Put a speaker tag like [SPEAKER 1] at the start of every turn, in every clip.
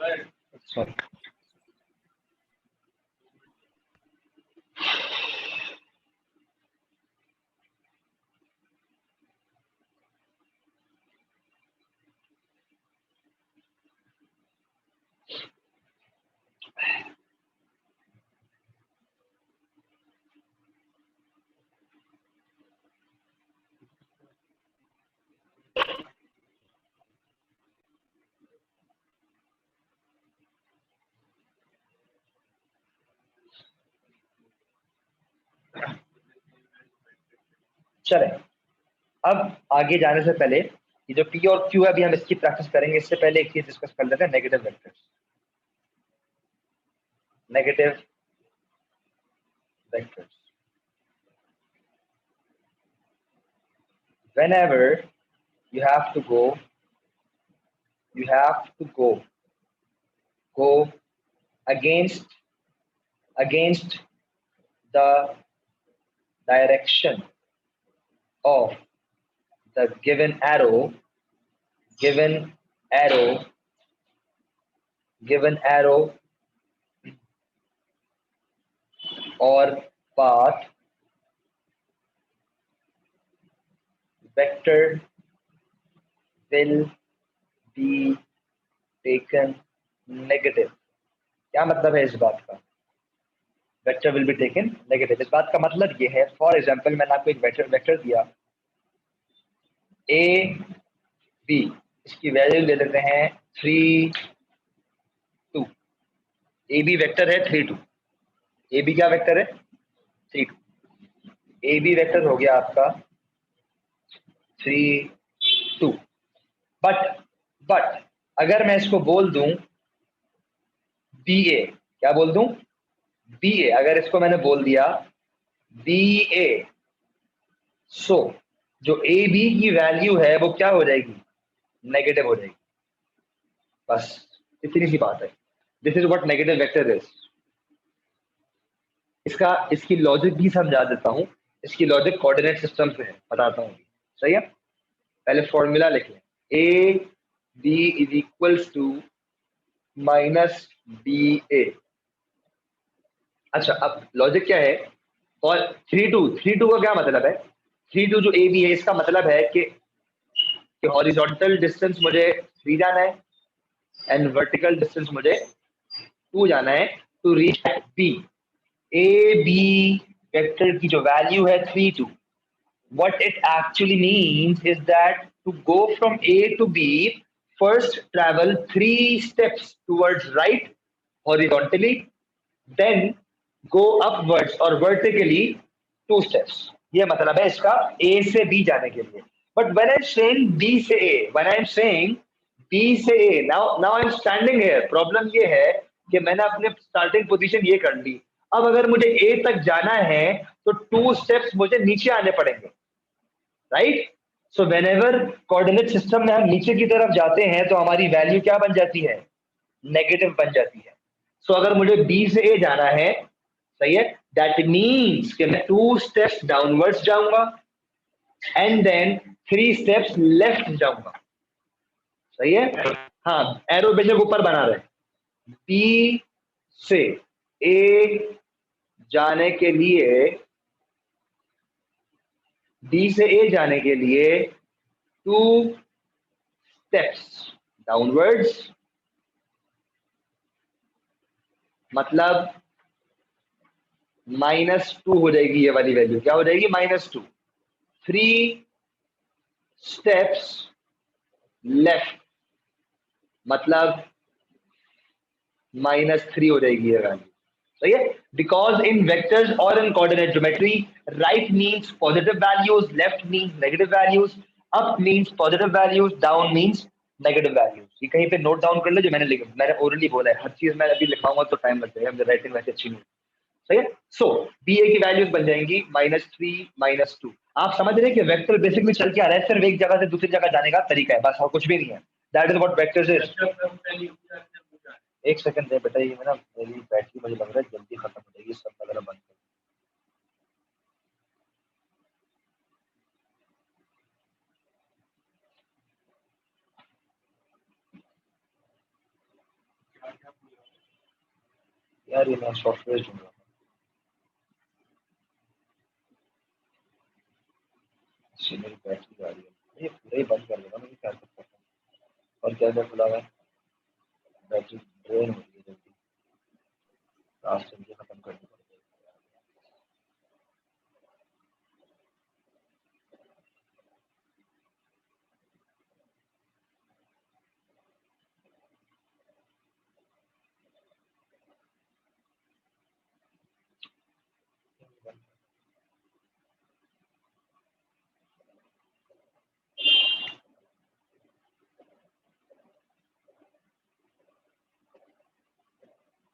[SPEAKER 1] Sorry. चले, अब आगे जाने से पहले ये जो P और Q है अभी हम इसकी प्रैक्टिस करेंगे, इससे पहले एक चीज डिस्कस कर लेते हैं, negative vectors. Negative vectors, whenever you have to go against the direction of the given arrow or path, vector will be taken negative। क्या मतलब है इस बात का? Vector will be taken negative, इस बात का मतलब ये है, फॉर एग्जांपल मैंने आपको एक वेक्टर दिया ए बी, इसकी वैल्यू ले लेते हैं 3 2। ए बी वेक्टर है 3 2। ए बी क्या वेक्टर है? 3 2। ए बी वेक्टर हो गया आपका 3 2। बट अगर मैं इसको बोल दूं बी ए, क्या बोल दूं? बी ए, अगर इसको मैंने बोल दिया बी ए, सो जो ए बी की वैल्यू है वो क्या हो जाएगी? नेगेटिव हो जाएगी। बस इतनी सी बात है। This is what negative vector is. इसकी लॉजिक भी समझा देता हूं। इसकी लॉजिक कोऑर्डिनेट सिस्टम से है, बताता हूं। सही है, पहले फॉर्मूला लिख लें, A B is equals to minus B A. अच्छा, अब लॉजिक क्या है? और 3 2 का क्या मतलब है? 3 2 जो ए बी है, इसका मतलब है कि हॉरिजॉन्टल डिस्टेंस मुझे 3 जाना है एंड वर्टिकल डिस्टेंस मुझे 2 जाना है to reach b. A b vector की जो वैल्यू है 3 2, what it actually means is that to go from A to B, first travel 3 steps towards right horizontally, then go upwards or vertically 2 steps। ये मतलब है इसका A से B जाने के लिए। But when I'm saying B से A, when I'm saying B से A, now I'm standing here, problem ये है कि मैंने अपने स्टार्टिंग पोजीशन ये कर ली। अब अगर मुझे A तक जाना है तो 2 स्टेप्स मुझे नीचे आने पड़ेंगे, right? So whenever coordinate system में हम नीचे की तरफ जाते हैं तो हमारी वैल्यू क्या बन जाती है? नेगेटिव बन जाती है। सो अगर मुझे बी से ए जाना है, सही है, दैट मीन्स कि मैं 2 स्टेप्स डाउनवर्ड्स जाऊंगा एंड देन 3 स्टेप्स लेफ्ट जाऊंगा। सही है? हाँ, एरो बेशक ऊपर बना रहे। बी से ए जाने के लिए, बी से ए जाने के लिए 2 स्टेप्स डाउनवर्ड्स, मतलब -2 हो जाएगी ये वाली वैल्यू। क्या हो जाएगी? -2। 3 स्टेप्स लेफ्ट, मतलब -3 हो जाएगी ये वैल्यू। सही है? बिकॉज इन वेक्टर्स और इन coordinate geometry, right means positive values, left means negative values, up means positive values, down means negative values. ये कहीं पे नोट डाउन कर ले, जो मैंने ओरली बोला है। हर चीज मैं अभी लिखाऊंगा तो टाइम लग जाएगा, मुझे राइटिंग वैसे अच्छी नहीं। सही है? सो बी ए की वैल्यूज बन जाएंगी -3 -2। आप समझ रहे हैं कि वेक्टर बेसिकली चल क्या रहा है? सिर्फ एक जगह से दूसरी जगह जाने का तरीका है, बस और कुछ भी नहीं है। That is what vectors is. एक सेकंड दे बेटा, ये मेरा मेरी बैटरी मुझे लग रहा है जल्दी खत्म हो जाएगी, सब वगैरह बंद कर। यार ये मैं सॉफ्टवेयर ढूंढ रहा हूँ, इससे मेरी बैटरी जा रही है, ये पूरा ही बंद कर देना, मुझे क्या सकता है। और क्या क्या खुला हुआ है, बैटरी ड्रेन हो रही है जल्दी, लास्ट से मुझे खत्म करनी पड़ेगी।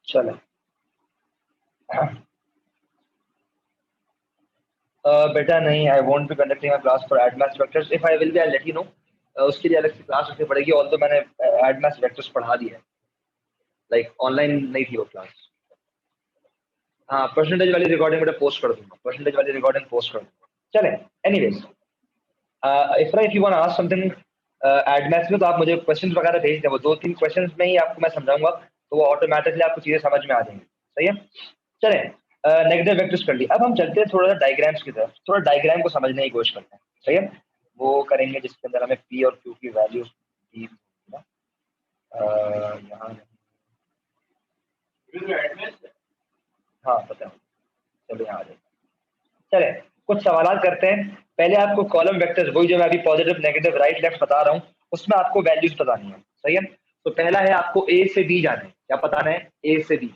[SPEAKER 1] चलो बेटा नहीं, I won't be conducting a class for add maths vectors, if I will be I let you know. उसके लिए अलग से क्लास रखनी पड़ेगी, ऑल्दो मैंने एड मैथ्स वेक्टर्स पढ़ा दिया है, लाइक ऑनलाइन नहीं थी वो क्लास। हाँ परसेंटेज वाली रिकॉर्डिंग बेटा पोस्ट कर दूंगा, परसेंटेज वाली रिकॉर्डिंग पोस्ट कर दूंगा। चले anyways, Ifra if you want ask something add maths में तो आप मुझे क्वेश्चंस वगैरह भेज दें, वो 2-3 क्वेश्चंस में ही आपको मैं समझाऊंगा, तो वो ऑटोमेटिकली आपको चीजें समझ में आ जाएंगी। सही है, चले नेगेटिव वेक्टर्स कर ली, अब हम चलते हैं थोड़ा सा डायग्राम्स की तरफ, थोड़ा डायग्राम को समझने की कोशिश करते हैं। सही है, वो करेंगे जिसके अंदर हमें पी और क्यू की वैल्यूज दी ना, यहाँ हाँ पता है, चलो यहाँ आ जाए। चले कुछ सवाल करते हैं, पहले आपको कॉलम वेक्टर्स वही जो मैं अभी पॉजिटिव नेगेटिव राइट लेफ्ट बता रहा हूँ उसमें आपको वैल्यूज बतानी है। सही है, तो पहला है आपको ए से बी जाना है, क्या बताना है, ए से बी,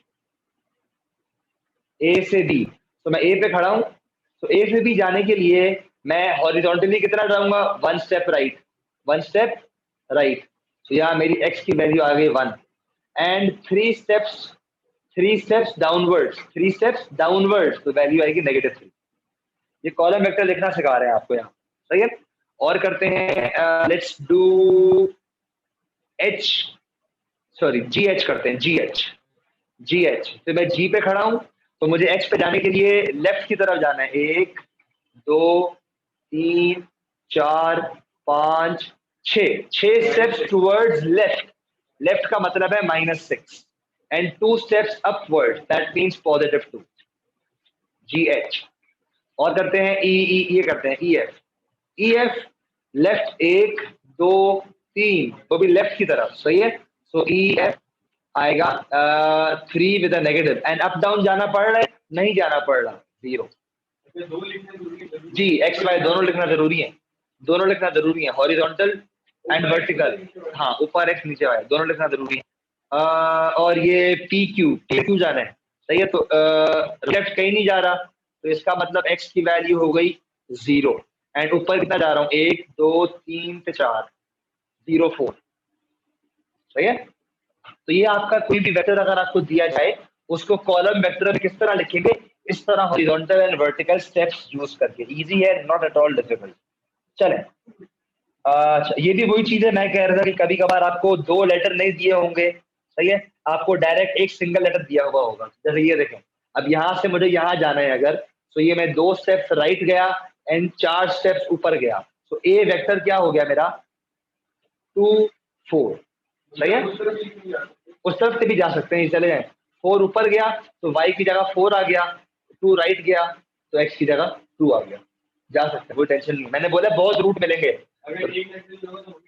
[SPEAKER 1] ए से बी। तो मैं ए पे खड़ा हूं, तो ए से बी जाने के लिए मैं हॉरिजॉन्टली कितना जाऊंगा, 1 स्टेप राइट, 1 स्टेप राइट। तो यहाँ मेरी एक्स की वैल्यू आ गई 1, and 3 steps, 3 steps downwards, 3 steps downwards तो वैल्यू आएगी -3। ये कॉलम वेक्टर लिखना सिखा रहे हैं आपको यहाँ। सही है, और करते हैं let's do H, sorry ji H करते हैं, जी एच, जी एच। तो मैं जी पे खड़ा हूं, तो मुझे एक्स पे जाने के लिए लेफ्ट की तरफ जाना है, 1 2 3 4 5 6 स्टेप्स टूवर्ड्स लेफ्ट, लेफ्ट का मतलब है -6, and 2 steps upward that means +2, ji H. और करते हैं ई ई, ये करते हैं E F, E F left 1 2 3 वो भी लेफ्ट की तरफ। सही है, सो ई एफ आएगा 3 with a negative, and up down जाना पड़ रहा है, नहीं जाना पड़ रहा, 0। जी एक्स वाई दोनों लिखना जरूरी है, दोनों लिखना जरूरी है, हॉरिजॉन्टल एंड वर्टिकल, हाँ ऊपर एक्स नीचे वाई दोनों लिखना जरूरी है। और ये पी क्यू, पी क्यू जाना है। सही है, तो लेफ्ट कहीं नहीं जा रहा, तो इसका मतलब एक्स की वैल्यू हो गई 0, एंड ऊपर कितना जा रहा हूँ, 1 2 3 4, 0 4। सही है, तो ये आपका कोई भी वेक्टर अगर आपको दिया जाए उसको कॉलम वेक्टर में किस तरह लिखेंगे, इस तरह horizontal and vertical steps use करके, इजी है, नॉट एट ऑल डिफिकल्ट। चले अच्छा, ये भी वही चीज है, मैं कह रहा था कि कभी कभार आपको 2 लेटर नहीं दिए होंगे। सही है, आपको डायरेक्ट एक सिंगल लेटर दिया हुआ होगा, जैसे ये देखें, अब यहाँ से मुझे यहाँ जाना है अगर, तो ये मैं 2 स्टेप्स राइट गया एंड 4 स्टेप्स ऊपर गया, तो ए वेक्टर क्या हो गया मेरा, 2 4। सही है, उस तरफ से भी जा सकते हैं, चले जाए, 4 ऊपर गया तो y की जगह 4 आ गया, 2 राइट गया तो x की जगह 2 आ गया, जा सकते हैं, कोई टेंशन नहीं। मैंने बोला बहुत रूट मिलेंगे,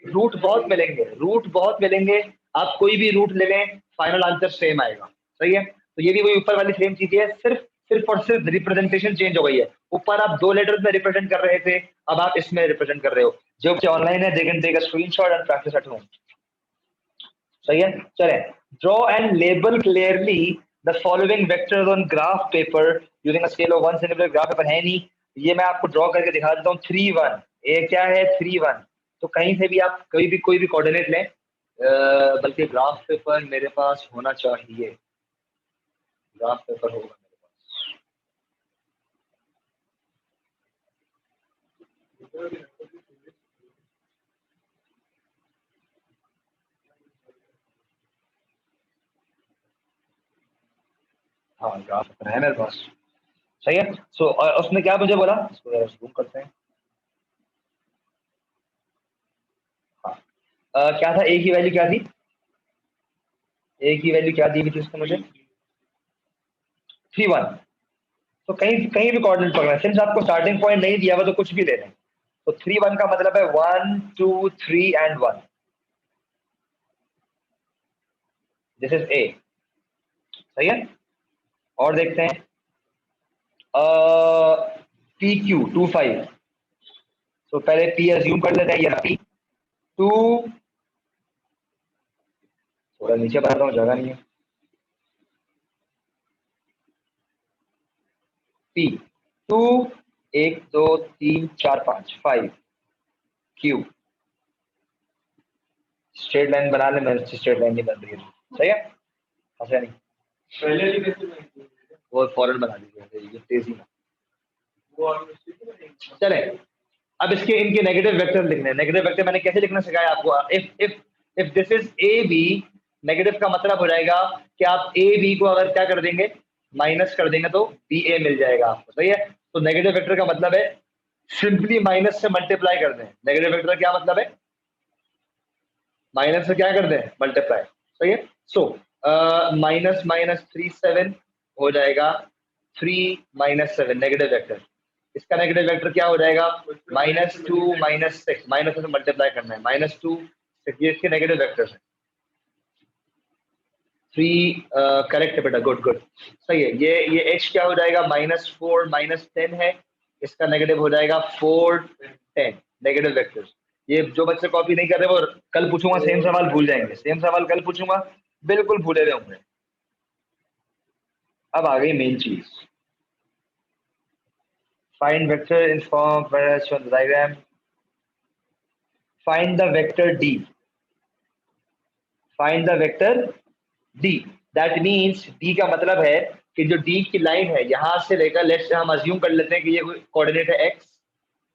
[SPEAKER 1] रूट बहुत मिलेंगे, रूट बहुत मिलेंगे, आप कोई भी रूट ले लें फाइनल आंसर सेम आएगा। सही है, तो ये भी वही ऊपर वाली सेम चीज है, सिर्फ सिर्फ और सिर्फ रिप्रेजेंटेशन चेंज हो गई है, ऊपर आप 2 लेटर्स में रिप्रेजेंट कर रहे थे, अब आप इसमें रिप्रेजेंट कर रहे हो। जो बच्चे ऑनलाइन है they can take a screenshot and practise at home. सही है, चले draw and label clearly the following vectors on graph paper using a scale of 1 centimetre. Graph paper है नहीं, ये मैं आपको ड्रॉ करके दिखा देता हूँ। 3 1, ये क्या है 3 1, तो कहीं से भी आप कोई भी कोऑर्डिनेट लें, बल्कि ग्राफ पेपर मेरे पास होना चाहिए, ग्राफ पेपर होगा मेरे पास। हाँ ग्राफ पेपर है मेरे पास। सही है, सो उसने क्या मुझे बोला, इसको जरा जूम करते हैं। हाँ क्या था, ए की वैल्यू क्या थी, ए की वैल्यू क्या दी हुई थी उसने मुझे, 3 1। तो कहीं कहीं भी कोऑर्डिनेट पकड़ना, सिंस आपको स्टार्टिंग पॉइंट नहीं दिया हुआ तो कुछ भी ले लें। तो 3 1 का मतलब है 1 2 3 एंड 1। दिस इज ए। सही है। और देखते हैं पी क्यू 2 5। तो पहले पी अज्यूम कर लेते हैं, ये पी 2, थोड़ा नीचे बढ़ रहा हूँ जगह नहीं है, पी 2 1 2 3 4 5 5 क्यू। स्ट्रेट लाइन बना ले, मेरे से स्ट्रेट लाइन नहीं बन रही है। सही है, ऐसा नहीं,
[SPEAKER 2] पहले भी कैसे बनाई?
[SPEAKER 1] वो फौरन बना दीजिए ये तेजी में।
[SPEAKER 2] वो
[SPEAKER 1] चले, अब इसके इनके नेगेटिव वेक्टर लिखने हैं। नेगेटिव वेक्टर मैंने कैसे लिखना सिखाया आपको। If this is a b, negative का मतलब हो जाएगा कि आप ए बी को अगर क्या कर देंगे, माइनस कर देंगे तो बी ए मिल जाएगा आपको। सही है। तो नेगेटिव वेक्टर का मतलब है सिंपली माइनस से मल्टीप्लाई कर दें। नेगेटिव वेक्टर का क्या मतलब है, माइनस से क्या कर दें, मल्टीप्लाई। सही है। सो माइनस माइनस 3 7 हो जाएगा 3 माइनस 7 नेगेटिव वेक्टर। इसका नेगेटिव वेक्टर क्या हो जाएगा, -2 -6, माइनस से मल्टीप्लाई करना है, -2 6, ये इसके नेगेटिव वेक्टर है। 3 करेक्ट है बेटा, गुड गुड, सही है। ये h क्या हो जाएगा, -4 -10 है, इसका नेगेटिव हो जाएगा 4 10 नेगेटिव वेक्टर। ये जो बच्चे कॉपी नहीं कर रहे वो कल पूछूंगा सेम सवाल भूल जाएंगे, सेम सवाल कल पूछूंगा बिल्कुल भूले हुए होंगे। अब आ गई मेन चीज, find vector in form diagram, find the vector d, find the vector d। That means d का मतलब है कि जो d की लाइन है यहां से लेकर, लेट्स हम अज्यूम कर लेते हैं कि ये कोऑर्डिनेट है x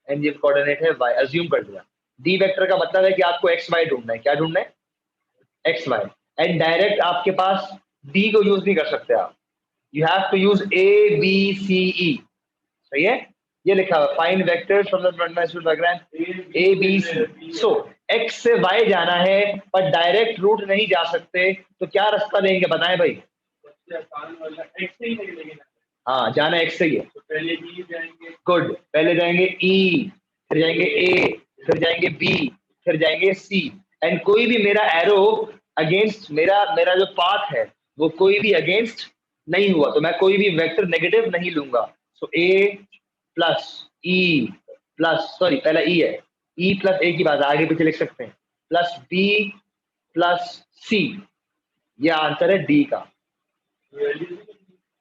[SPEAKER 1] एंड ये कोऑर्डिनेट है y, अज्यूम कर लिया। d वेक्टर का मतलब है कि आपको एक्स वाई ढूंढना है। क्या ढूंढना है, एक्स वाई। एंड डायरेक्ट आपके पास d को यूज नहीं कर सकते आप, you have to use a b c e। सही है, ये लिखा हुआ find vectors from the diagram a b c। So x से y जाना है पर डायरेक्ट रूट नहीं जा सकते, तो क्या रास्ता लेंगे बताएं भाई। हाँ, जाना x से ही है।
[SPEAKER 2] पहले बी जाएंगे,
[SPEAKER 1] गुड, पहले जाएंगे E, फिर जाएंगे A, फिर जाएंगे B, फिर जाएंगे C। एंड कोई भी मेरा एरो अगेंस्ट, मेरा मेरा जो पाथ है वो कोई भी अगेंस्ट नहीं हुआ तो मैं कोई भी वेक्टर नेगेटिव नहीं लूंगा। सो A plus E plus, sorry पहला E है, E प्लस A की बात आगे पीछे लिख सकते हैं, प्लस B प्लस C। ये आंसर है D का।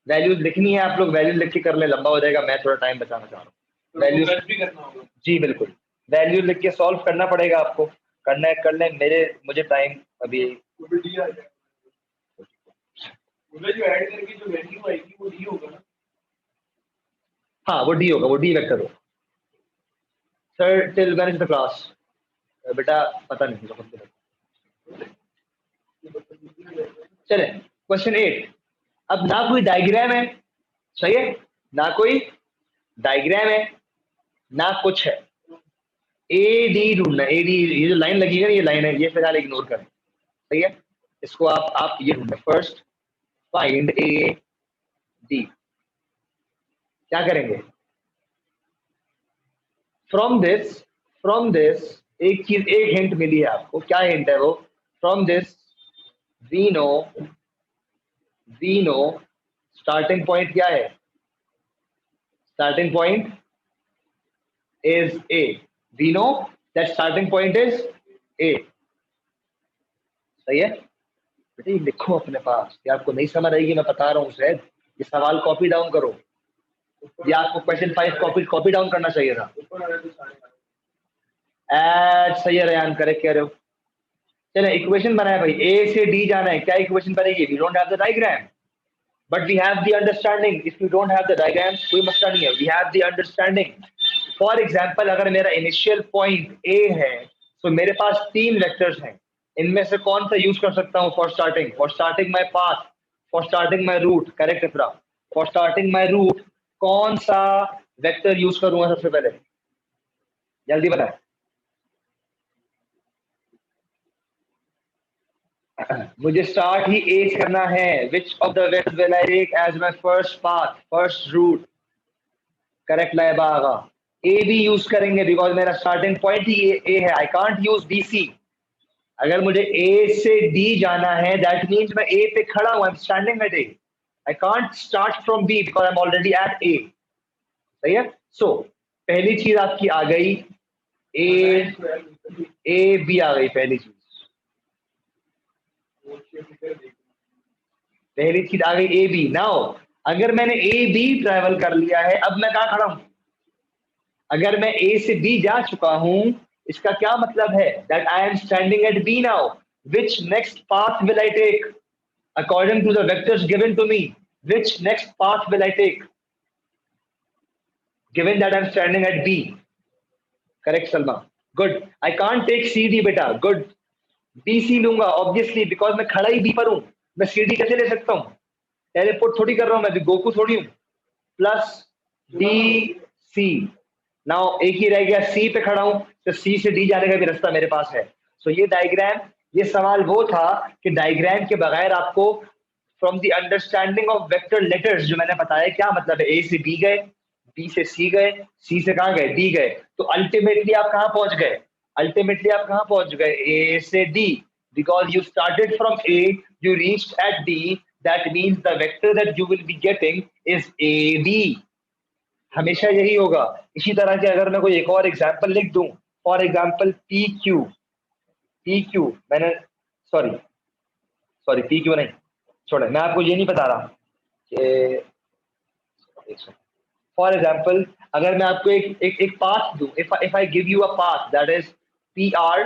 [SPEAKER 1] वैल्यूज लिखनी है, आप लोग वैल्यूज लिख के कर ले, लंबा हो जाएगा, मैं थोड़ा टाइम बचाना चाह रहा हूँ। वैल्यूज
[SPEAKER 2] भी करना होगा।
[SPEAKER 1] जी बिल्कुल, वैल्यूज लिख के सॉल्व करना पड़ेगा आपको, करना है कर ले, मुझे टाइम अभी।
[SPEAKER 2] जो ऐड करके जो वैल्यू आएगी वो डी होगा ना।
[SPEAKER 1] हाँ वो डी होगा, वो डी वेक्टर होगा। Sir till when is the class, बेटा पता नहीं मुझे खुद को। चले क्वेश्चन 8। अब ना कोई डायग्राम है, सही है, ना कोई डायग्राम है ना कुछ है, ए डी ढूंढना है। ए डी, ये जो लाइन लगी है ना, ये लाइन है, ये फिलहाल इग्नोर करें। सही है, इसको आप ये ढूंढना, फर्स्ट फाइंड ए डी। क्या करेंगे, फ्रॉम दिस एक चीज, एक हिंट मिली है आपको। क्या हिंट है वो, from this we know starting point क्या है, starting point is A. We know that starting point is A. सही है बेटे, लिखो अपने पास, ये आपको नहीं समझ आएगी मैं बता रहा हूँ शायद, ये सवाल कॉपी डाउन करो, ये आपको क्वेश्चन 5 कॉपी डाउन करना चाहिए था। सही है रयान, करेक्ट कह रहे हो। चले इक्वेशन बनाया भाई, ए से डी जाना है, क्या इक्वेशन बनेगी, we don't have the diagram but we have the understanding. If you don't have the diagram कोई मसला नहीं है, we have the understanding. For example अगर मेरा इनिशियल पॉइंट ए है तो मेरे पास 3 वेक्टर्स हैं, इनमें से कौन सा यूज कर सकता हूं for starting my path, for starting my route, correct Ifra, for starting my route कौन सा वेक्टर यूज करूंगा सबसे पहले, जल्दी बताएं। मुझे स्टार्ट ही ए से करना है। Which of the vectors will I take as my first path, first route? Correct Laiba Agha. A b use करेंगे बिकॉज मेरा स्टार्टिंग पॉइंट ही ए है। I can't use b c. अगर मुझे ए से डी जाना है दैट मीन्स मैं ए पे खड़ा हूं, I am standing at A. I can't start from B because I am already at A. सही है। सो पहली चीज आपकी आ गई ए, ए बी आ गई पहली चीज। पहली चीज आ गई ए बी। नाउ अगर मैंने ए बी ट्रैवल कर लिया है, अब मैं कहां खड़ा हूं? अगर मैं ए से बी जा चुका हूं, इसका क्या मतलब है? That I am standing at b now. Which next path will I take according to the vectors given to me? Which next path will I take given that I am standing at b? Correct Salma, good. I can't take c d बेटा, good. B c लूंगा obviously because मैं खड़ा ही B पर हूं। मैं C D कैसे ले सकता हूं? टेलीपोर्ट थोड़ी कर रहा हूं मैं, अभी गोकू थोड़ी हूं। Plus D C. नाउ एक ही रह गया, सी पे खड़ा हूं तो सी से डी जाने का भी रास्ता मेरे पास है। सो ये डायग्राम, ये सवाल वो था कि डायग्राम के बगैर आपको from the understanding of vector letters, जो मैंने बताया क्या मतलब है, ए से बी गए, बी से सी गए, सी से कहां गए? डी गए। तो अल्टीमेटली आप कहां पहुंच गए? अल्टीमेटली आप कहां पहुंच गए? ए से d. Because you started from a, you reached at d, that means the vector that you will be getting is a b. हमेशा यही होगा। इसी तरह के अगर मैं कोई एक और एग्जाम्पल लिख दूं, for example P Q, P Q मैंने, सॉरी सॉरी पी क्यू नहीं, छोड़े, मैं आपको ये नहीं बता रहा कि, फॉर एग्जाम्पल अगर मैं आपको एक पाथ दूं, if I give you a path that is p r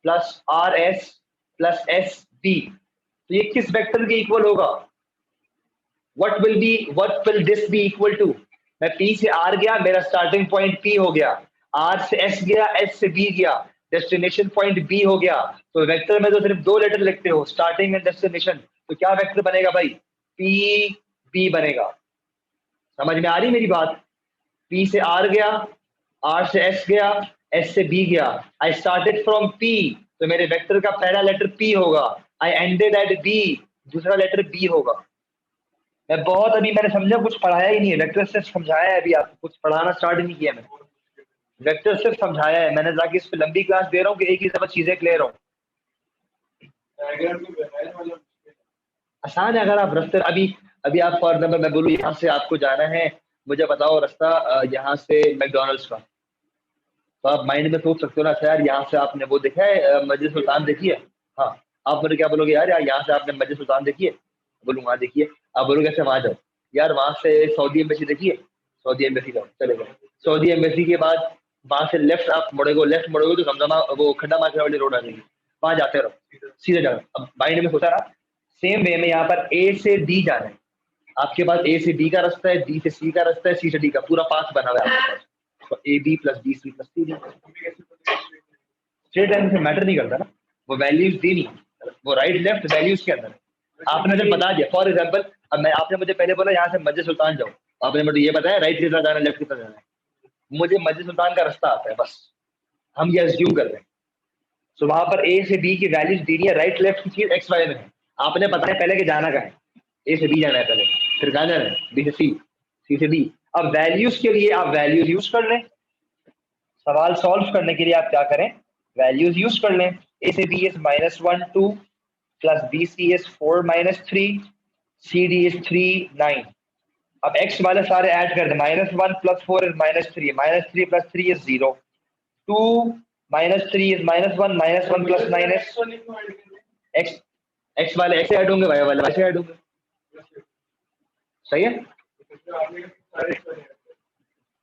[SPEAKER 1] plus r s plus s b, तो ये किस वेक्टर के इक्वल होगा? what will this be equal to? मैं P से R गया, मेरा स्टार्टिंग पॉइंट P हो गया, R से S गया, S से B गया, डेस्टिनेशन पॉइंट B हो गया। तो वेक्टर में तो सिर्फ दो लेटर लिखते हो, स्टार्टिंग एंड डेस्टिनेशन, तो क्या वेक्टर बनेगा भाई? P B बनेगा। समझ में आ रही मेरी बात? P से R गया, R से S गया, S से B गया। आई स्टार्टेड फ्रॉम P, तो मेरे वेक्टर का पहला लेटर P होगा। आई एंडेड एट B, दूसरा लेटर B होगा। मैं बहुत अभी मैंने समझा कुछ पढ़ाया ही नहीं है, वेक्टर सिर्फ समझाया है, अभी आपको कुछ पढ़ाना स्टार्ट नहीं किया मैंने। वेक्टर सिर्फ समझाया है मैंने, ताकि इस पे लंबी क्लास दे रहा हूँ कि एक ही दफा चीजें क्लियर हो। आसान है अगर आप रास्ते, अभी अभी आप फॉर एग्जाम्पल मैं बोलूँ यहाँ से आपको जाना है, मुझे बताओ रास्ता यहाँ से मैकडोनल्ड्स का, तो आप माइंड में सोच सकते हो ना, अच्छा यार यहाँ से आपने वो देखा है मस्जिद सुल्तान देखी है? हाँ। आप मुझे क्या बोलोगे? यार यहाँ से आपने मस्जिद सुल्तान देखी है? बोलूंगा हाँ देखिए। आप बोलोगे अच्छा वहां जाओ। यार वहां से सऊदी एम्बेसी देखी है? सऊदी एम्बेसी जाओ, चले गए। सऊदी एम्बेसी के बाद वहां से लेफ्ट आप मुड़ेगो, लेफ्ट मुड़ोगे तो समझमा वो खड्डा मार्केट वाली रोड आ जाएगी, वहां जाते रहो, सीधे जाना। अब माइंड में सोचा ना, सेम वे में यहाँ पर ए से डी जाना है। आपके पास ए से बी का रास्ता है, बी से सी का रास्ता है, सी से डी का, पूरा पाथ बना हुआ है आपके पास। तो a b plus b c plus c d. Straight line से मैटर नहीं करता ना, वो वैल्यूज दी नहीं, वो राइट लेफ्ट वैल्यूज के अंदर है। आपने जब बता दिया फॉर एग्जाम्पल, अब मैं आपने मुझे पहले बोला यहाँ से मस्जिद सुल्तान जाओ, आपने मुझे ये बताया राइट की तरफ जाना लेफ्ट की तरफ जाना है, मुझे मस्जिद सुल्तान का रास्ता आता है, बस हम ये अज्यूम कर रहे हैं। सो वहां पर ए से बी की वैल्यूज दी है, राइट लेफ्ट की चीज एक्स वाई में है। आपने बताया पहले कि जाना कहाँ है, ए से बी जाना है पहले, फिर कहाँ जाना है? बी से सी, सी से डी। अब वैल्यूज के लिए आप वैल्यूज यूज कर लें, सवाल सॉल्व करने के लिए आप क्या करें? वैल्यूज यूज कर लें। ए से b is -1 2 plus b c is 4 -3, c d is 3 9। अब x वाले सारे ऐड कर दे, -1 + 4 is -3, -3 + 3 is 0, 2 -3 is -1, -1 + 9 is x। x वाले x ऐड होंगे, y वाले y से ऐड होंगे। सही है,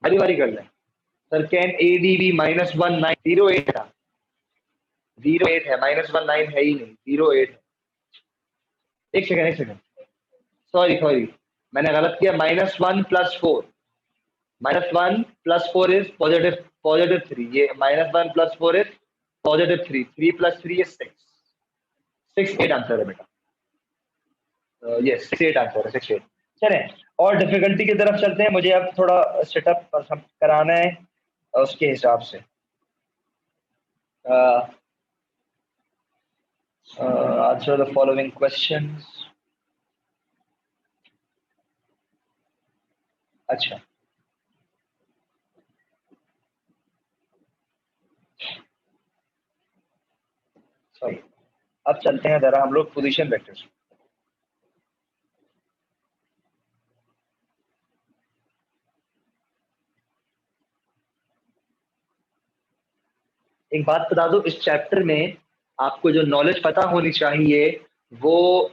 [SPEAKER 1] बारी बारी कर लें। Sir can a d b -1 9 0 8 था, 0 8 है, -1 9 है ही नहीं, 0 8 है। एक सेकंड, सॉरी सॉरी मैंने गलत किया, -1 + 4, -1 + 4 इज पॉजिटिव 3, ये -1 + 4 इज पॉजिटिव 3, 3 + 3 इज 6, 6 8 आंसर है बेटा। यस 6 8 आंसर है, 6 8। चलें और डिफिकल्टी की तरफ चलते हैं, मुझे अब थोड़ा सेटअप कराना है उसके हिसाब से। Answer the following questions. अच्छा, सॉरी, अब चलते हैं जरा हम लोग पोजीशन वेक्टर्स। एक बात बता दो, इस चैप्टर में आपको जो नॉलेज पता होनी चाहिए वो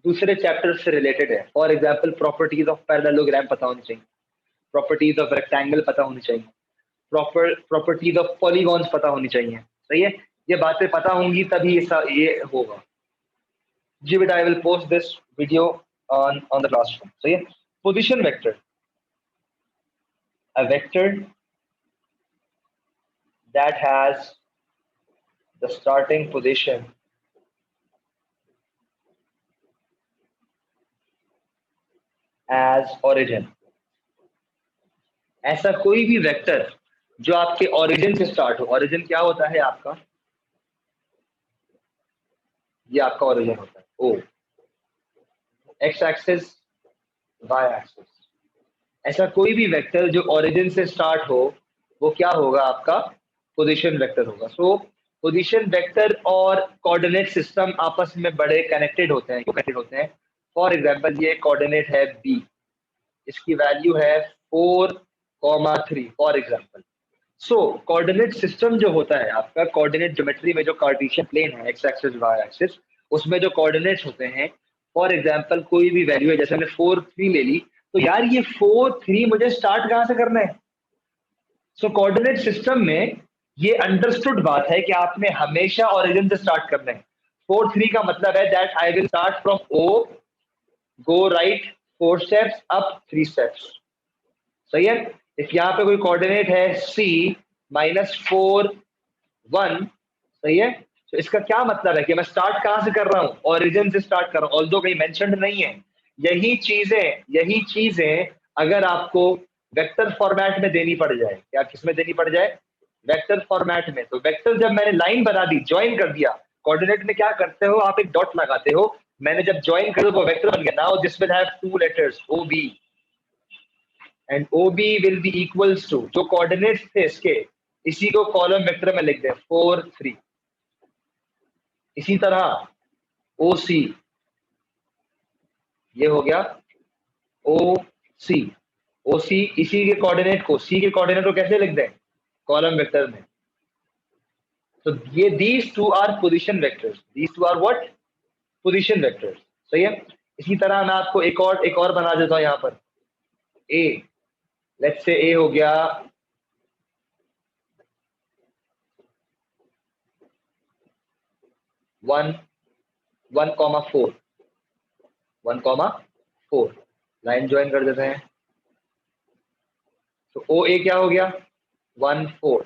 [SPEAKER 1] दूसरे चैप्टर से रिलेटेड है। For example properties of parallelogram पता होनी चाहिए, प्रॉपर्टीज ऑफ रेक्टेंगल पता होनी चाहिए, प्रॉपर्टीज ऑफ पॉलीगॉन्स पता होनी चाहिए। सही है, ये बातें पता होंगी तभी ये होगा। जी बेटा, I will post this video on the classroom. सही है, position vector, a vector that has the starting position as origin। ऐसा कोई भी वेक्टर जो आपके ओरिजिन से स्टार्ट हो। ओरिजिन क्या होता है आपका? ये आपका ओरिजिन होता है, ओ, एक्स एक्सिस, वाई एक्सिस। ऐसा कोई भी वेक्टर जो ओरिजिन से स्टार्ट हो वो क्या होगा? आपका पोजीशन वेक्टर होगा। सो पोजीशन वेक्टर और कोऑर्डिनेट सिस्टम आपस में बड़े कनेक्टेड होते हैं। क्यों कनेक्टेड होते हैं? फॉर एग्जांपल ये कोऑर्डिनेट है बी, इसकी वैल्यू है 4,3 for example. So coordinate system जो होता है आपका, कोऑर्डिनेट ज्योमेट्री में जो कार्टेशियन प्लेन है, एक्स एक्सिस वाई एक्सिस, उसमें जो कोऑर्डिनेट्स होते हैं, फॉर एग्जांपल कोई भी वैल्यू है, जैसे हमने 4,3 ले ली, तो यार ये 4,3 मुझे स्टार्ट कहां से करना है? सो कोऑर्डिनेट सिस्टम में ये अंडरस्टूड बात है कि आपने हमेशा ओरिजिन से स्टार्ट करना है। 4,3 का मतलब है that I will start from o, go right 4 steps, up 3 steps. सही है, इस यहाँ पे कोई कोऑर्डिनेट है c -4,1। सही है, तो इसका क्या मतलब है कि मैं स्टार्ट कहां से कर रहा हूं? ओरिजिन से स्टार्ट कर रहा हूं, ऑल्दो कहीं मेंशन्ड नहीं है। यही चीजें अगर आपको वेक्टर फॉर्मेट में देनी पड़ जाए, क्या किसमें देनी पड़ जाए? वेक्टर फॉर्मेट में। तो वेक्टर जब मैंने लाइन बना दी, ज्वाइन कर दिया, कोऑर्डिनेट में क्या करते हो आप? एक डॉट लगाते हो। मैंने जब ज्वाइन कर दिया तो वेक्टर बन गया। Now this will have 2 letters OB, and OB will be equals to, जो कोऑर्डिनेट्स थे इसके, इसी को कॉलम वेक्टर में लिख दें 4, 3। इसी तरह OC, ये हो गया OC। OC इसी के कोऑर्डिनेट को, C के कोऑर्डिनेट को कैसे लिख दें? कॉलम वेक्टर में। तो ये these two are position vectors, these two are what? Position vectors. सही है, इसी तरह मैं आपको एक और बना देता हूं यहां पर। A, लेट्स से A हो गया 1, 1,4, 1,4, लाइन ज्वाइन कर देते हैं। तो OA क्या हो गया? 1, 4।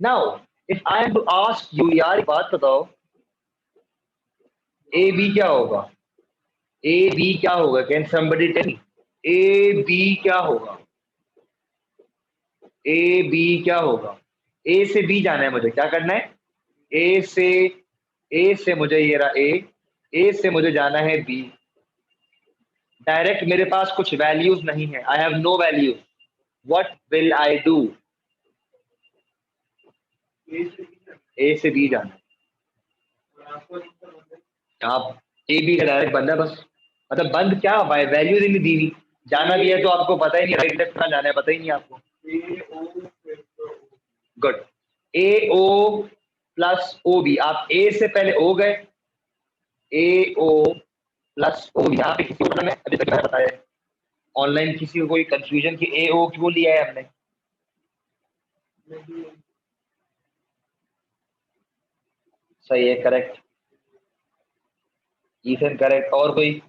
[SPEAKER 1] Now if I am to ask you, यार बात बताओ, AB क्या होगा? AB क्या होगा? Can somebody tell me? AB क्या होगा? AB क्या होगा? A से B जाना है मुझे, क्या करना है? A से मुझे, ये रहा A से मुझे जाना है B। डायरेक्ट मेरे पास कुछ वैल्यूज नहीं है, I have no value. What will I do? A से B जाना है। आप AB का डायरेक्ट बंद है बस, मतलब बंद क्या, वैल्यूज ही नहीं दी हुई। जाना भी है तो आपको पता ही नहीं राइट लेफ्ट कहाँ जाना है, पता ही नहीं आपको। Good, AO plus OB। आप A से पहले O गए, AO प्लस OB। यहाँ पे किसी को में अभी तक मैंने बताया, ऑनलाइन किसी को कोई कंफ्यूजन कि AO क्यों लिया है हमने? सही है, करेक्ट, ईथन करेक्ट। और कोई?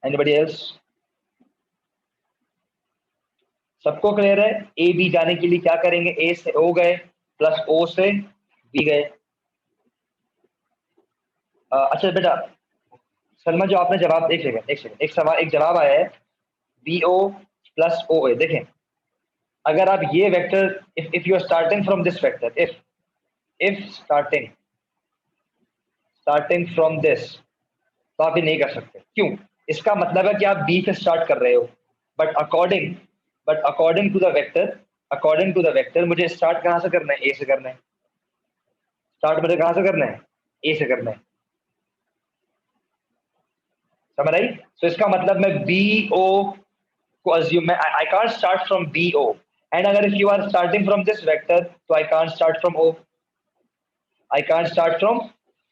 [SPEAKER 1] Anybody else? सबको क्लियर है? ए बी जाने के लिए क्या करेंगे? ए से ओ गए प्लस ओ से बी गए। अच्छा बेटा सलमा, जो आपने जवाब, एक सवाल, एक जवाब आया है BO प्लस OA। देखें, अगर आप ये vector, if you are starting from this vector, if if starting from this, तो आप ये नहीं कर सकते। क्यों? इसका मतलब है कि आप बी से स्टार्ट कर रहे हो, but according to the vector मुझे स्टार्ट कहाँ से करना है? ए से करना है। स्टार्ट मुझे कहाँ से करना है? ए से करना है। समझ आई? तो इसका मतलब मैं बी ओ को अज्यूम, मैं I can't start from B O, and अगर if you are starting from this vector तो I can't start from O, I can't start from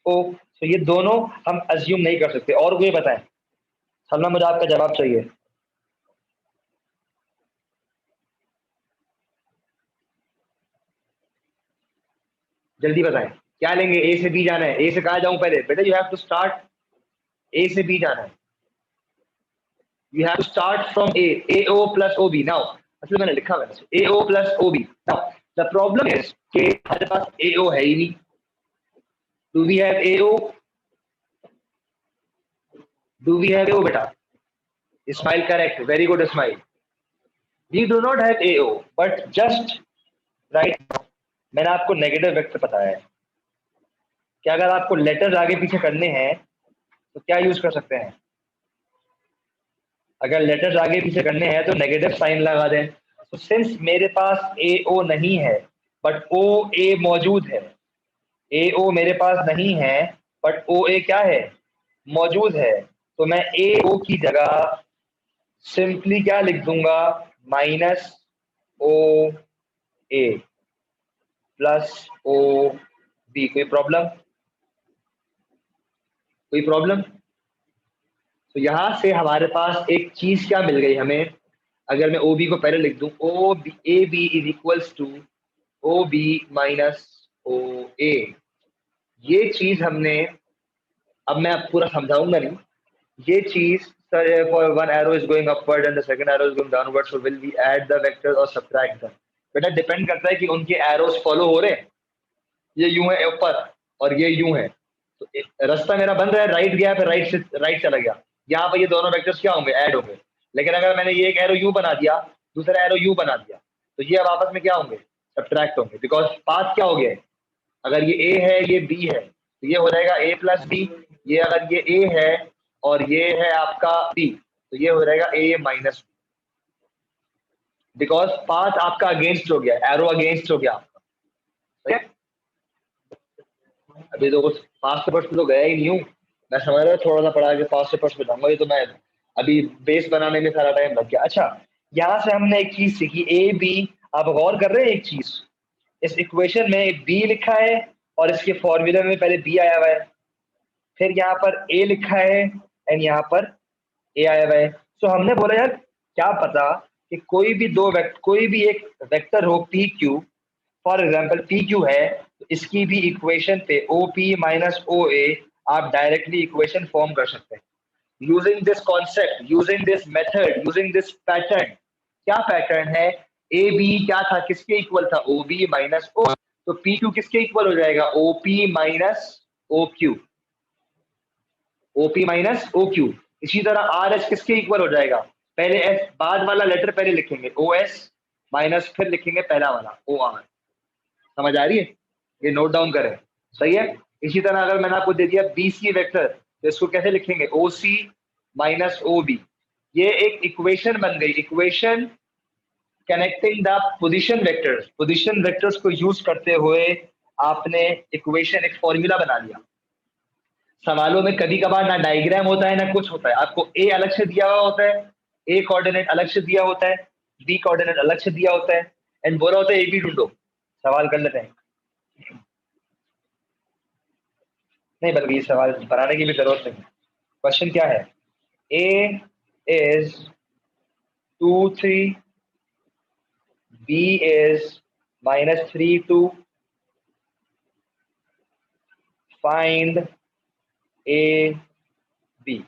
[SPEAKER 1] O. तो ये दोनों हम अज्यूम नहीं कर सकते। और कोई बताएं? सलमा, मुझे आपका जवाब चाहिए। जल्दी बताएं, क्या लेंगे? ए से बी जाना है। ए से कहा जाऊं पहले? बेटा you have to start, A से बी जाना है। You have to start from A, A O plus O B. Now मतलब मैंने लिखा हुआ है A O plus O B. Now the problem is कि हमारे पास ए ओ है ही नहीं। Do we have A O? Do we have A O बेटा? Smile correct, very good smile. We do not have A O, but just right, मैंने आपको negative vector बताया है कि अगर आपको लेटर्स आगे पीछे करने हैं तो क्या यूज कर सकते हैं? अगर लेटर्स आगे पीछे करने हैं तो नेगेटिव साइन लगा दें। तो सिंस मेरे पास ए ओ नहीं है बट ओ ए मौजूद है, ए ओ मेरे पास नहीं है बट ओ ए क्या है? मौजूद है, तो मैं ए ओ की जगह सिंपली क्या लिख दूंगा? माइनस ओ ए प्लस ओ बी। कोई प्रॉब्लम? कोई प्रॉब्लम? तो यहां से हमारे पास एक चीज क्या मिल गई हमें? अगर मैं ओ बी को पहले लिख दूं, O B A B is equals to O B minus O A. ये चीज हमने, अब मैं अब पूरा समझाऊंगा नहीं। ये चीज sir, for one arrow is going upward and the second arrow is going downward, so will we add the vector और सब्ट्रैक्ट देम? बेटा डिपेंड करता है कि उनके एरोस फॉलो हो रहे हैं। ये यूं है ऊपर और ये यूं है, तो रास्ता मेरा बन रहा है, राइट गया फिर राइट से राइट चला गया, यहाँ पर ये दोनों वेक्टर्स क्या होंगे? ऐड होंगे। लेकिन अगर मैंने ये एक एरो यू बना दिया, दूसरा एरो यू बना दिया, तो ये अब आपस में क्या होंगे? सब्ट्रैक्ट होंगे, बिकॉज पाथ क्या हो गया है? अगर ये ए है ये बी है तो ये हो जाएगा ए प्लस बी। ये अगर ये ए है और ये है आपका बी तो ये हो जाएगा ए माइनस, बिकॉज पाथ आपका अगेंस्ट हो गया, एरो अगेंस्ट हो गया आपका। ठीक है? अभी तो कुछ पास्ट पेपर्स पे तो गया ही नहीं हूँ, मैं समझ रहा हूँ थोड़ा सा पढ़ा के पास्ट पेपर्स पे जाऊंगा। ये तो मैं अभी बेस बनाने में सारा टाइम लग गया। अच्छा, यहाँ से हमने एक चीज सीखी, ए बी। आप गौर कर रहे हैं एक चीज, इस इक्वेशन में बी लिखा है और इसके फॉर्मूले में पहले बी आया हुआ है, फिर यहाँ पर ए लिखा है एंड यहाँ पर ए आया हुआ है। तो हमने बोला यार क्या पता कि कोई भी एक वेक्टर हो P Q, for example P Q है, तो इसकी भी इक्वेशन पे ओ पी माइनस ओ ए आप डायरेक्टली इक्वेशन फॉर्म कर सकते हैं using this concept, using this method, using this pattern. क्या पैटर्न है? ए बी क्या था? किसके इक्वल था? O B minus O. तो पी क्यू किसके इक्वल हो जाएगा? O P minus O Q, O P minus O Q. इसी तरह आर एस किसके इक्वल हो जाएगा? पहले एस, बाद वाला लेटर पहले लिखेंगे ओ एस माइनस फिर लिखेंगे पहला वाला ओ आर। समझ आ रही है? ये नोट डाउन करें, सही है? इसी तरह अगर मैंने आपको दे दिया बी सी वेक्टर तो इसको कैसे लिखेंगे? ओ सी माइनस ओ बी। ये एक इक्वेशन बन गई, equation connecting the position vectors. Position vectors को यूज करते हुए आपने इक्वेशन, एक फॉर्मूला बना लिया। सवालों में कभी कभार ना डायग्राम होता है ना कुछ होता है, आपको ए अलग से दिया हुआ होता है, ए कोऑर्डिनेट अलग से दिया होता है, बी कोऑर्डिनेट अलग से दिया होता है, एंड बोला होता है ए बी ढूंढो। सवाल कर लेते हैं, नहीं बल्कि ये सवाल बनाने की भी जरूरत नहीं। क्वेश्चन क्या है? A is 2 3, B is -3 2, find A B.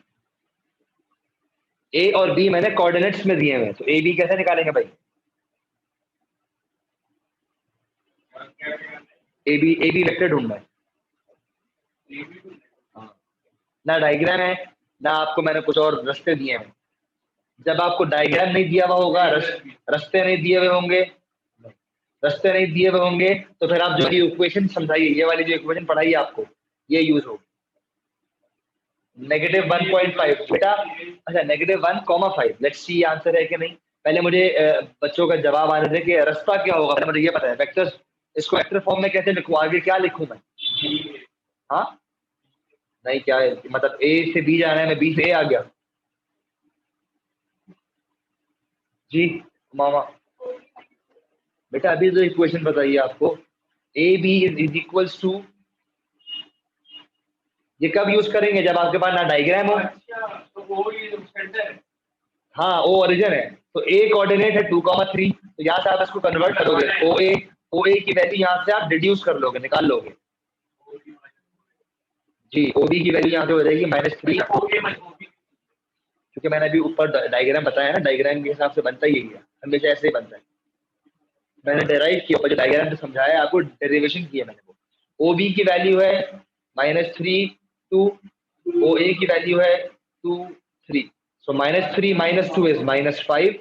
[SPEAKER 1] A और बी मैंने कोऑर्डिनेट्स में दिए हुए हैं, तो ए बी कैसे निकालेंगे भाई? ए बी वेक्टर ढूंढना है। हाँ। ना डायग्राम है ना आपको मैंने कुछ और रास्ते दिए हैं। जब आपको डायग्राम नहीं दिया हुआ होगा, रास्ते नहीं दिए हुए होंगे, रास्ते नहीं दिए हुए होंगे तो फिर आप जो वाली इक्वेशन समझाइए, ये वाली जो इक्वेशन पढ़ाइए आपको, ये यूज हो। -1.5 बेटा, अच्छा -1,5, लेट्स सी आंसर है कि नहीं। पहले मुझे बच्चों का जवाब आने दे कि रास्ता क्या होगा, पहले मुझे ये पता है। वेक्टर, इसको वेक्टर फॉर्म में कैसे लिखूं, आगे क्या लिखूं मैं? हाँ नहीं, क्या है मतलब, ए से बी जाना है, मैं बी से ए आ गया। जी मामा, बेटा अभी तो इक्वेशन बताइए आपको, A B is equals to, ये कब यूज करेंगे, जब आपके पास ना डायग्राम हो।
[SPEAKER 2] अच्छा, तो वो ये सेंटर।
[SPEAKER 1] हाँ वो ओरिजिन है, तो ए कोऑर्डिनेट है 2,3, तो यहाँ से आप इसको कन्वर्ट करोगे, ओ ए की वैल्यू यहाँ से आप डिड्यूस कर लोगे, निकाल लोगे। जी ओ बी की वैल्यू यहाँ से हो जाएगी -3, क्योंकि मैंने अभी ऊपर डायग्राम बताया ना, डायग्राम के हिसाब से बनता ही है, हमेशा ऐसे ही बनता है। मैंने डेराइव किया, जो डायग्राम से समझाया आपको, डेरिवेशन किया मैंने वो। ओ बी की वैल्यू है -3 2, ओ ए की वैल्यू है 2 3, so -3 -2 is -5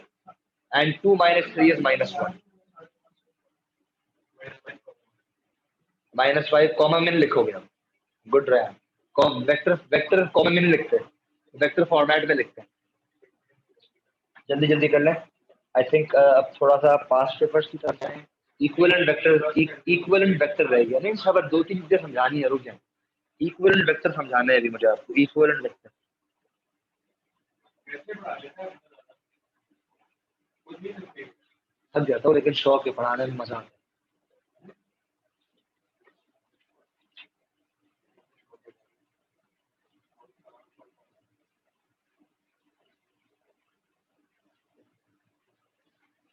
[SPEAKER 1] and 2 - 3 is -1। -5 common में लिखोगे आप, गुड रहा। वेक्टर वेक्टर कॉमन में नहीं लिखते, वेक्टर फॉर्मेट में लिखते हैं। जल्दी जल्दी कर लें, आई थिंक अब थोड़ा सा पास्ट पेपर्स की तरफ जाएं। इक्विवेलेंट वेक्टर रह गया, नहीं सब 2-3 चीजें समझानी है, रुक जाए। इक्विवेलेंट वेक्टर समझाना है अभी मुझे आपको, इक्विवेलेंट वेक्टर थक जाता हूँ, लेकिन शौक है, पढ़ाने में मजा आता है।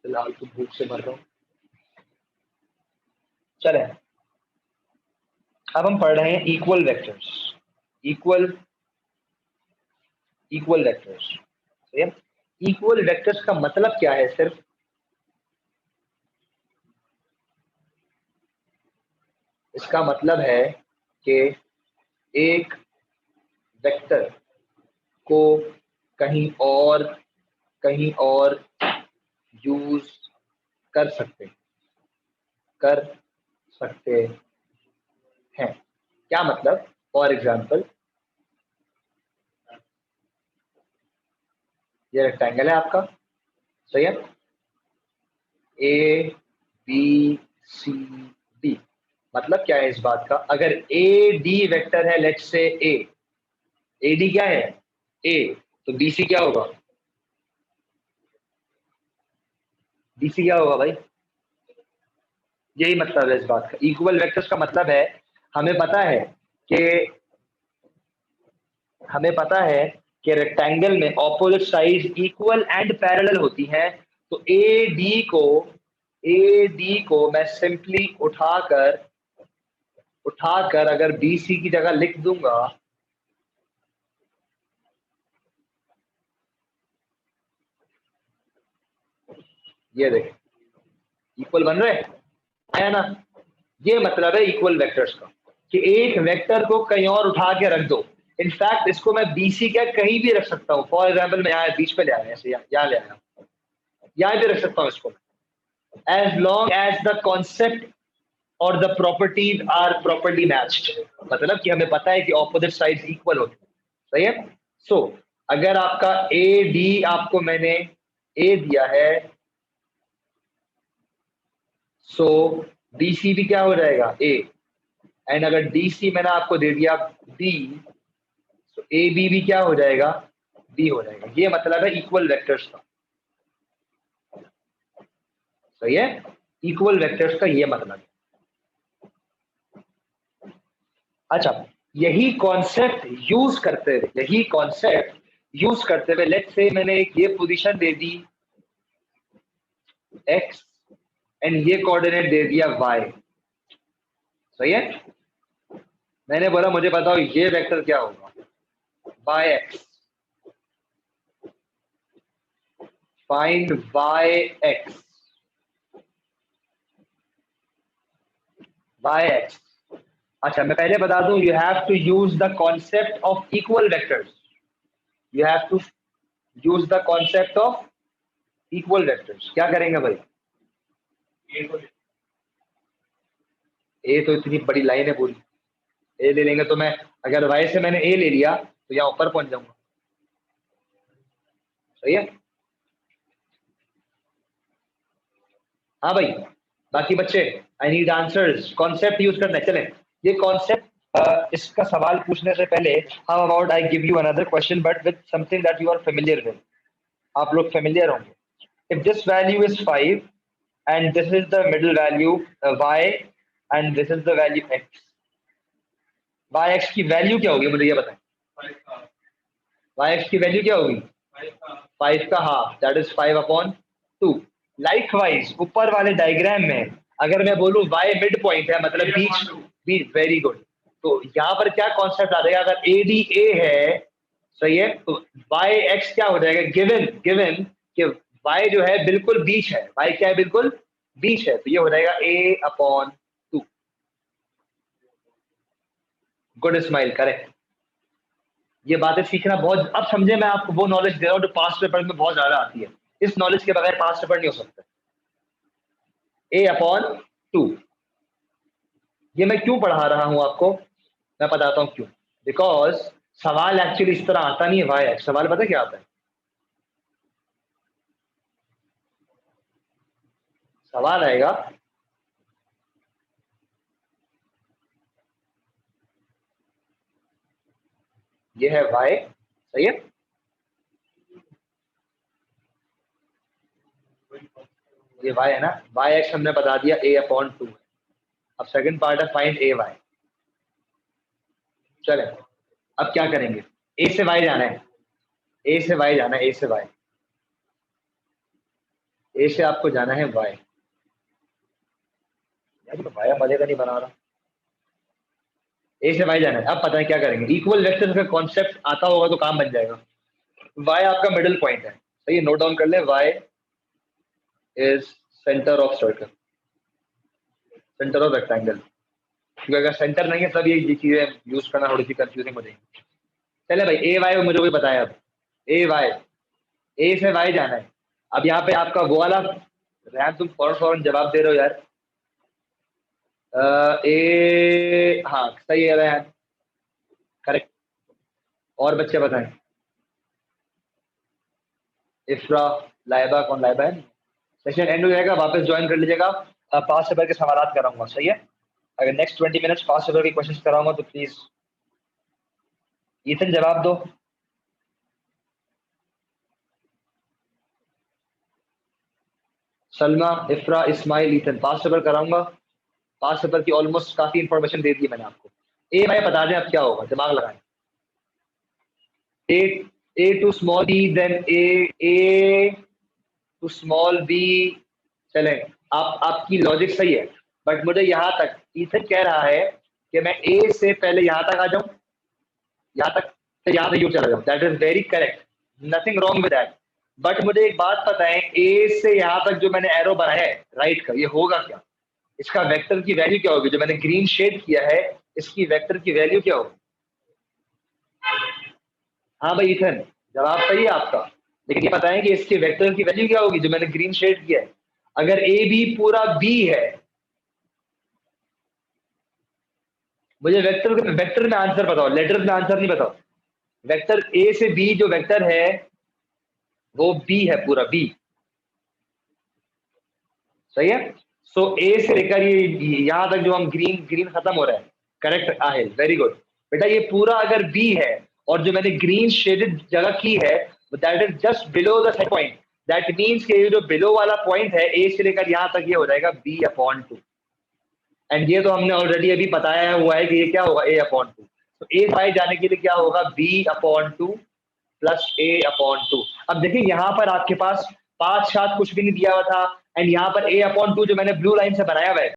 [SPEAKER 1] फिलहाल तो भूख से मर रहा हूँ। चले, अब हम पढ़ रहे हैं equal vectors, equal vectors. Equal vectors का मतलब क्या है, सिर्फ इसका मतलब है कि एक वेक्टर को कहीं और यूज कर सकते हैं। क्या मतलब, फॉर एग्जाम्पल ये रेक्टेंगल है आपका, सही है, ए बी सी डी। मतलब क्या है इस बात का, अगर ए डी वेक्टर है, लेट्स से ए डी क्या है, ए, तो बी सी क्या होगा, बी सी क्या होगा भाई। यही मतलब है इस बात का, इक्वल वेक्टर्स का मतलब है, हमें पता है कि रेक्टेंगल में opposite side equal and parallel होती हैं, तो ए डी को मैं सिंपली उठाकर अगर बी सी की जगह लिख दूंगा, ये देखें इक्वल बन रहे है ना। ये मतलब है इक्वल वेक्टर्स का, कि एक वेक्टर को कहीं और उठा के रख दो। इनफैक्ट इसको मैं बीसी क्या कहीं भी रख सकता हूँ, फॉर एग्जाम्पल मैं यहाँ बीच पे ले आया, ऐसे यहाँ ले आया, यहाँ भी रख सकता हूँ इसको, as long as the concept और the properties are properly matched. मतलब कि हमें पता है कि ऑपोजिट साइड्स इक्वल होती है, सही है। सो अगर आपका ए डी, आपको मैंने ए दिया है, सो डी सी भी क्या हो जाएगा, ए, एंड अगर डी सी मैंने आपको दे दिया बी, तो ए बी भी क्या हो जाएगा, बी हो जाएगा। ये मतलब है इक्वल वेक्टर्स का, सही है, इक्वल वेक्टर्स का ये मतलब है। अच्छा, यही कॉन्सेप्ट यूज करते हुए लेट्स से मैंने एक ये position they the x and ये कोऑर्डिनेट दे दिया y, सही है। मैंने बोला मुझे बताओ ये वेक्टर क्या होगा, yx, फाइंड yx, अच्छा मैं पहले बता दूं, you have to use the concept of equal vectors, you have to use the concept of equal vectors. क्या करेंगे भाई, ए तो इतनी बड़ी लाइन है पूरी, ए ले लेंगे तो मैं, अगर वाई से मैंने ए ले लिया तो यहाँ ऊपर पहुंच जाऊंगा। सही है। हाँ भाई, बाकी बच्चे I need answers, concept use करना है। चले ये कॉन्सेप्ट, इसका सवाल पूछने से पहले how about I give you another question but with something that you are familiar with, आप लोग फेमिलियर होंगे। If this value is 5 and this is the middle value y and this is the value x, yx की value क्या होगी मुझे ये बताएं। yx की वैल्यू क्या होगी? 5 का हाफ, दैट इज 5/2। लाइकवाइज ऊपर वाले डायग्राम में अगर मैं बोलूं y मिड पॉइंट है मतलब बीच, बीच, वेरी गुड। तो यहाँ पर क्या कॉन्सेप्ट आ जाएगा, अगर AD A है, सही है, तो yx क्या हो जाएगा, गिवन गिवन कि y जो है बिल्कुल बीच है, y क्या है, बिल्कुल बीच है, तो ये हो जाएगा A/2। Good Ismail, correct. ये बातें सीखना बहुत, अब समझे मैं आपको वो नॉलेज दे रहा हूँ जो पास्ट पेपर में बहुत ज्यादा आती है। इस नॉलेज के बगैर पास्ट पेपर नहीं हो सकता। A/2 ये मैं क्यों पढ़ा रहा हूं आपको, मैं बताता हूं क्यों। बिकॉज सवाल एक्चुअली इस तरह आता नहीं है भाई, सवाल पता क्या आता है, सवाल आएगा ये है y, सही है, ये y है ना, yx हमने बता दिया A/2। अब सेकंड पार्ट है फाइंड ay। चले अब क्या करेंगे, a से y जाना है, a से y जाना है, a से y, a से आपको जाना है y। यार तो भाई मजे का नहीं बना रहा, ए से वाई जाना है। अब पता है क्या करेंगे, इक्वल वेक्टर का कॉन्सेप्ट आता होगा तो काम बन जाएगा। वाई आपका मिडिल पॉइंट है, सही है, नोट डाउन कर ले, Y is centre of circle, centre of rectangle, क्योंकि अगर सेंटर नहीं है तब ये चीजें यूज करना थोड़ी सी कंफ्यूजिंग हो जाएगी। चले भाई ए वाई मुझे भी बताया, अब ए वाई, ए से वाई जाना है। अब यहाँ पे आपका वो वाला रैम, तुम फौरन जवाब दे रहे हो यार, ए हाँ सही है रैम, करेक्ट। और बच्चे बताएं, इफ्रा, लाइबा, कौन लाइबा है? सेशन एंड हो जाएगा, वापस ज्वाइन कर लीजिएगा। पास पेपर के सवाल कराऊंगा, सही है। अगर नेक्स्ट 20 मिनट्स पास पेपर के क्वेश्चन कराऊंगा तो प्लीज ईथन जवाब दो। सलमा, इफ्रा, इस्माइल, ईथन, पास पेपर कराऊंगा। पास पेपर की ऑलमोस्ट काफी इंफॉर्मेशन दे दी मैंने आपको। ए भाई बता दें अब क्या होगा, दिमाग लगाएं। A too small B, then A too small B. चले आपकी लॉजिक सही है, बट मुझे यहां तक ईथन कह रहा है कि मैं ए से पहले यहां तक आ जाऊं, यहाँ तक, फिर यहाँ से यू चला जाऊं, that is very correct, nothing wrong with that. But मुझे एक बात पता है, ए से यहाँ तक जो मैंने एरो बनाया है राइट का, ये होगा क्या, इसका वेक्टर की वैल्यू क्या होगी, जो मैंने ग्रीन शेड किया है इसकी वेक्टर की वैल्यू क्या होगी? हाँ भाई इथन, जवाब सही है आपका, लेकिन ये पता है कि इसके वेक्टर की वैल्यू क्या होगी जो मैंने ग्रीन शेड किया है। अगर ए बी पूरा बी है, मुझे वेक्टर में आंसर बताओ, लेटर में आंसर नहीं बताओ। वेक्टर ए से बी जो वेक्टर है वो बी है, पूरा बी, सही है। सो ए से लेकर ये यहां तक जो हम ग्रीन ग्रीन खत्म हो रहा है, करेक्ट आहिल, वेरी गुड बेटा, ये पूरा अगर बी है और जो मैंने ग्रीन शेडेड जगह की है that is just below the set point, that means कि ये जो बिलो वाला पॉइंट है ए से लेकर यहां तक, ये हो जाएगा B/2। एंड ये तो हमने ऑलरेडी अभी बताया हुआ है कि ये क्या होगा A/2। तो ए बाई जाने के लिए क्या होगा B/2 प्लस A/2। अब देखिए यहाँ पर आपके पास 5 7 कुछ भी नहीं दिया हुआ था, एंड यहाँ पर A/2 जो मैंने ब्लू लाइन से बनाया हुआ है